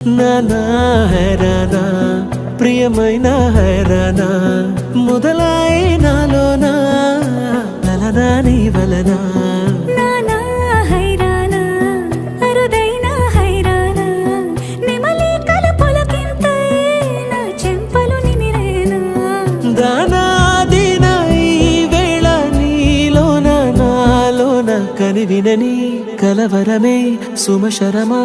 నానా హైరానా ప్రియమైన హైరానా మొదలాయి నాలోనా లలనా నీ వలనా నానా హైరానా అరుదైన హైరానా నిమలి కలుపులకింతై నా చెంపలు నిమిరేనా దానా దినా ఈ వేళ నీలోన నాలోన కనివినని కలవరమే సుమశరమా